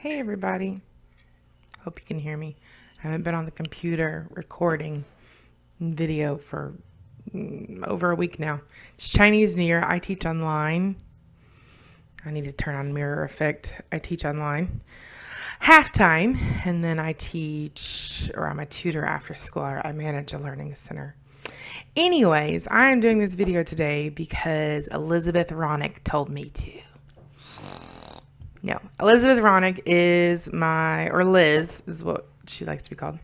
Hey everybody, hope you can hear me. I haven't been on the computer recording video for over a week now. It's Chinese New Year. I teach online. I need to turn on mirror effect. I teach online half-time, and then I teach, or I'm a tutor after school. I manage a learning center. Anyways, I'm doing this video today because Elizabeth Ronick told me to. No, Elizabeth Ronick is or Liz is what she likes to be called,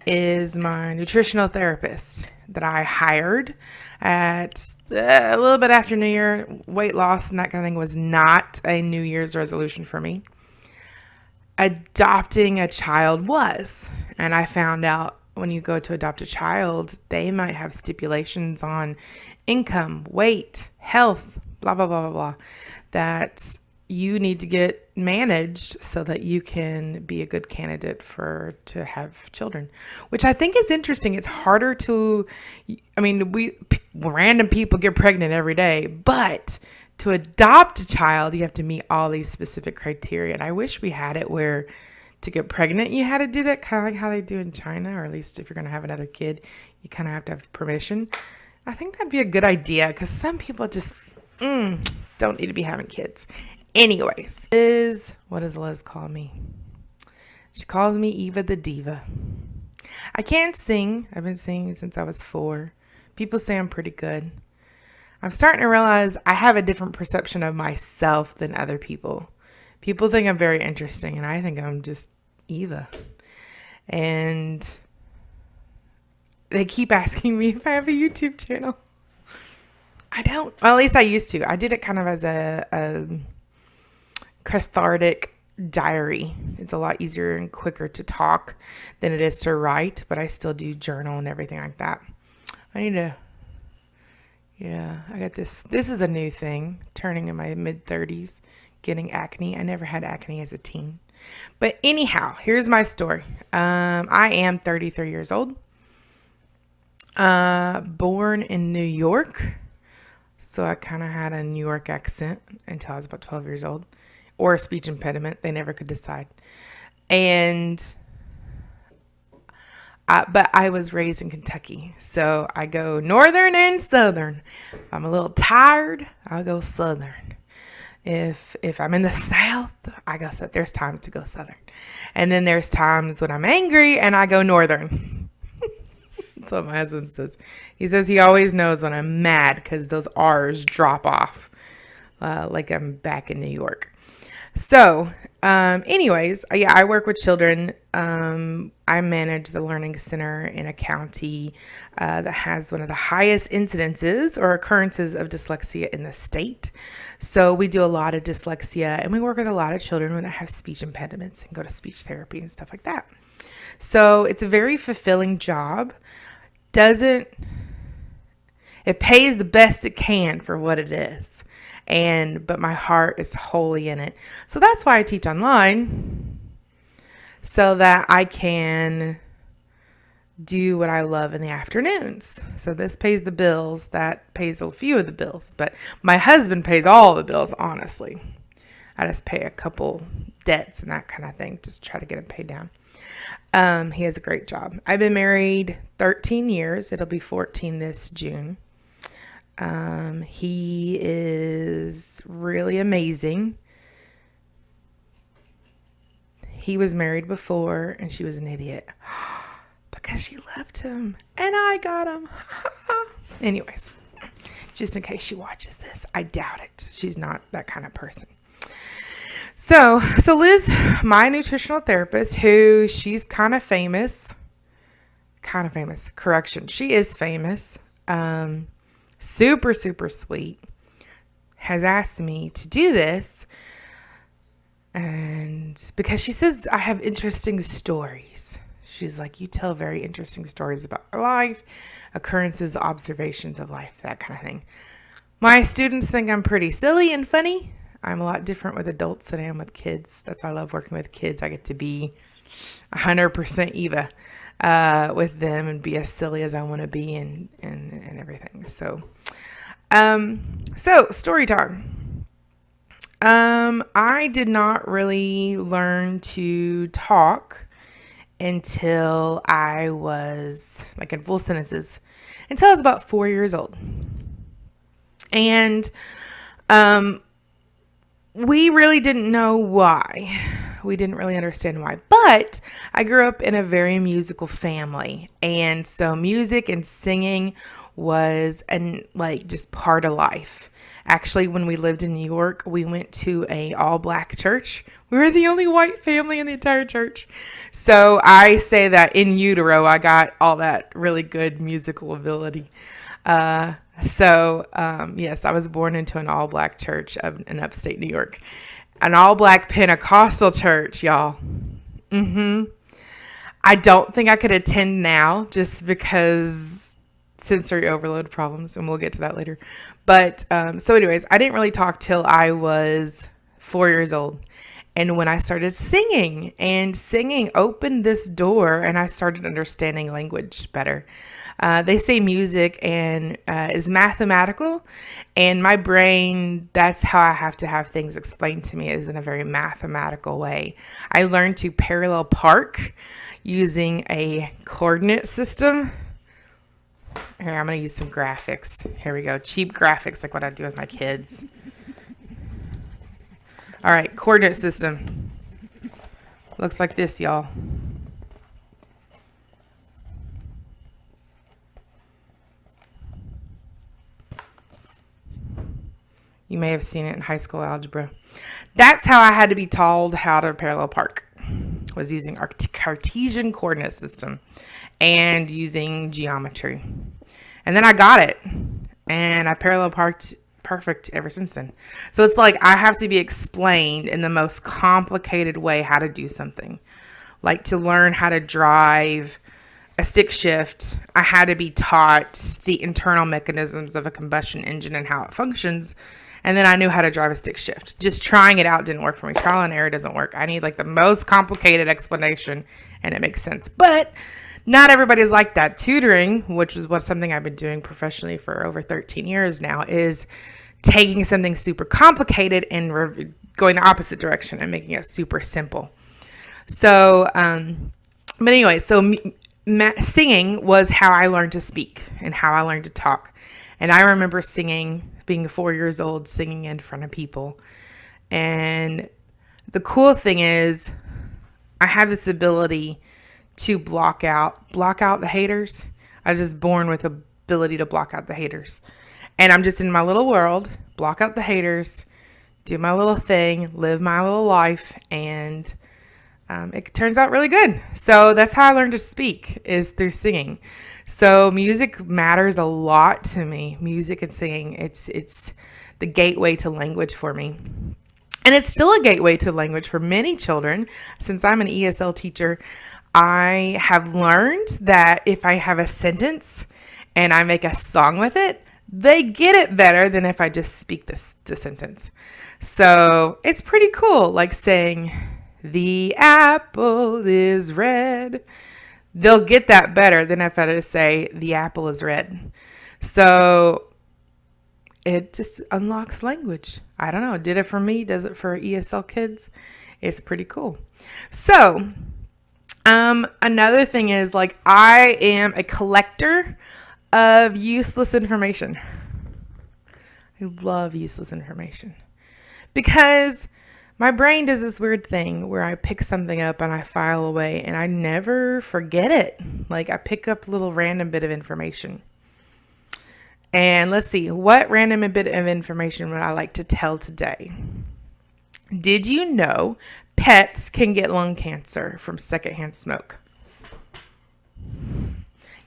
is my nutritional therapist that I hired at a little bit after New Year. Weight loss and that kind of thing was not a New Year's resolution for me. Adopting a child was, and I found out when you go to adopt a child, they might have stipulations on income, weight, health, blah, blah, blah, blah, blah, that you need to get managed so that you can be a good candidate to have children, which I think is interesting. It's harder to, random people get pregnant every day, but to adopt a child, you have to meet all these specific criteria. And I wish we had it where to get pregnant, you had to do that kind of like how they do in China, or at least if you're going to have another kid, you kind of have to have permission. I think that'd be a good idea because some people just don't need to be having kids. Anyways, what does Liz call me? She calls me Eva the Diva. I can't sing. I've been singing since I was 4. People say I'm pretty good. I'm starting to realize I have a different perception of myself than other people. People think I'm very interesting, and I think I'm just Eva. And they keep asking me if I have a YouTube channel. I don't. Well, at least I used to. I did it kind of as a cathartic diary. It's a lot easier and quicker to talk than it is to write, but I still do journal and everything like that. I got this. This is a new thing, turning in my mid-30s, getting acne. I never had acne as a teen. But anyhow, here's my story. I am 33 years old, born in New York. So I kind of had a New York accent until I was about 12 years old, or a speech impediment. They never could decide. But I was raised in Kentucky. So I go northern and southern. If I'm a little tired, I'll go southern. If I'm in the South, I go southern. There's times to go southern. And then there's times when I'm angry and I go northern. That's what my husband says. He says he always knows when I'm mad because those R's drop off like I'm back in New York. So anyways, I work with children. I manage the learning center in a county that has one of the highest incidences or occurrences of dyslexia in the state. So we do a lot of dyslexia, and we work with a lot of children that have speech impediments and go to speech therapy and stuff like that. So it's a very fulfilling job. It pays the best it can for what it is. But my heart is wholly in it. So that's why I teach online, so that I can do what I love in the afternoons. So this pays the bills. That pays a few of the bills, but my husband pays all the bills, honestly. I just pay a couple debts and that kind of thing, just try to get him paid down. He has a great job. I've been married 13 years. It'll be 14 this June. He is really amazing. He was married before and she was an idiot because she left him and I got him. Anyways, just in case she watches this, I doubt it. She's not that kind of person. So Liz, my nutritional therapist, she's kind of famous. Correction. She is famous. Super, super sweet, has asked me to do this. And because she says I have interesting stories. She's like, you tell very interesting stories about life, occurrences, observations of life, that kind of thing. My students think I'm pretty silly and funny. I'm a lot different with adults than I am with kids. That's why I love working with kids. I get to be 100% Eva with them and be as silly as I want to be and everything. So story time. I did not really learn to talk until I was like in full sentences, until I was about 4 years old. And we really didn't know why. We didn't really understand why. But I grew up in a very musical family. And so music and singing was just part of life. Actually, when we lived in New York, we went to a all-black church. We were the only white family in the entire church. So I say that in utero, I got all that really good musical ability. Yes, I was born into an all-black church in upstate New York. An all-black Pentecostal church, y'all. I don't think I could attend now just because sensory overload problems, and we'll get to that later. But so anyways, I didn't really talk till I was 4 years old. And when I started singing, and singing opened this door, and I started understanding language better. They say music is mathematical, and my brain, that's how I have to have things explained to me, is in a very mathematical way. I learned to parallel park using a coordinate system. Here, I'm going to use some graphics. Here we go. Cheap graphics, like what I do with my kids. All right, coordinate system. Looks like this, y'all. You may have seen it in high school algebra. That's how I had to be told how to parallel park, was using Cartesian coordinate system and using geometry. And then I got it, and I parallel parked perfect ever since then. So it's like I have to be explained in the most complicated way how to do something. Like to learn how to drive a stick shift, I had to be taught the internal mechanisms of a combustion engine and how it functions. And then I knew how to drive a stick shift. Just trying it out didn't work for me. Trial and error doesn't work. I need like the most complicated explanation, and it makes sense. But not everybody's like that. Tutoring, which is something I've been doing professionally for over 13 years now, is taking something super complicated and going the opposite direction and making it super simple. So, but anyway, singing was how I learned to speak and how I learned to talk. And I remember being 4 years old, singing in front of people. And the cool thing is I have this ability to block out the haters. I was just born with the ability to block out the haters. And I'm just in my little world, block out the haters, do my little thing, live my little life, and it turns out really good. So that's how I learned to speak, is through singing. So music matters a lot to me. Music and singing, it's the gateway to language for me. And it's still a gateway to language for many children. Since I'm an ESL teacher, I have learned that if I have a sentence and I make a song with it, they get it better than if I just speak the sentence. So it's pretty cool, like saying, "The apple is red." They'll get that better than if I just say, "The apple is red." So it just unlocks language. I don't know. It did it for me. Does it for ESL kids? It's pretty cool. So another thing is, like, I am a collector of useless information. I love useless information because my brain does this weird thing where I pick something up and I file away and I never forget it. Like, I pick up a little random bit of information. And let's see, what random bit of information would I like to tell today? Did you know pets can get lung cancer from secondhand smoke?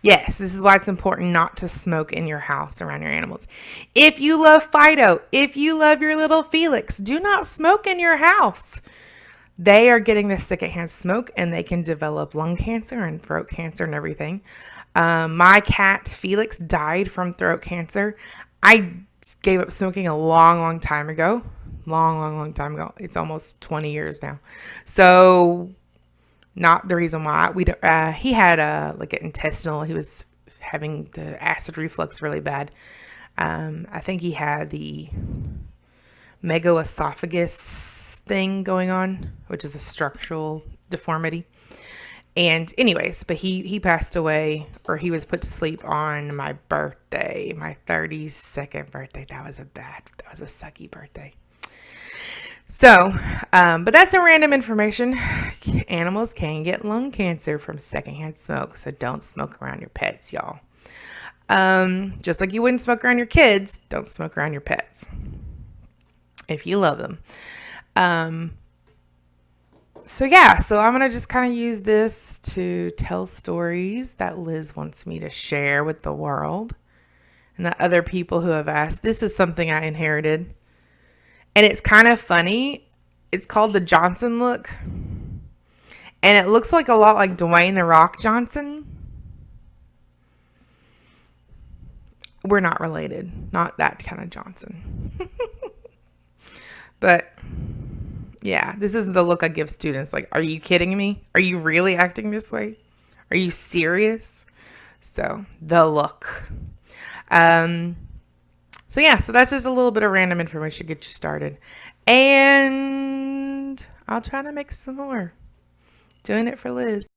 Yes, this is why it's important not to smoke in your house around your animals. If you love Fido, if you love your little Felix, do not smoke in your house. They are getting this secondhand smoke and they can develop lung cancer and throat cancer and everything. My cat Felix died from throat cancer. I gave up smoking a long time ago. Long time ago. It's almost 20 years now. So not the reason why he had an intestinal. He was having the acid reflux really bad. I think he had the megaesophagus thing going on, which is a structural deformity. And anyways, but he passed away, or he was put to sleep on my birthday, my 32nd birthday. That was a sucky birthday. So, but that's some random information. Animals can get lung cancer from secondhand smoke, so don't smoke around your pets, y'all. Just like you wouldn't smoke around your kids, don't smoke around your pets if you love them. So I'm going to just kind of use this to tell stories that Liz wants me to share with the world, and that other people who have asked. This is something I inherited, and it's kind of funny. It's called the Johnson look, and it looks like a lot like Dwayne "The Rock" Johnson. We're not related. Not that kind of Johnson. But yeah, this is the look I give students. Like, are you kidding me? Are you really acting this way? Are you serious? So the look. So that's just a little bit of random information to get you started. And I'll try to make some more. Doing it for Liz.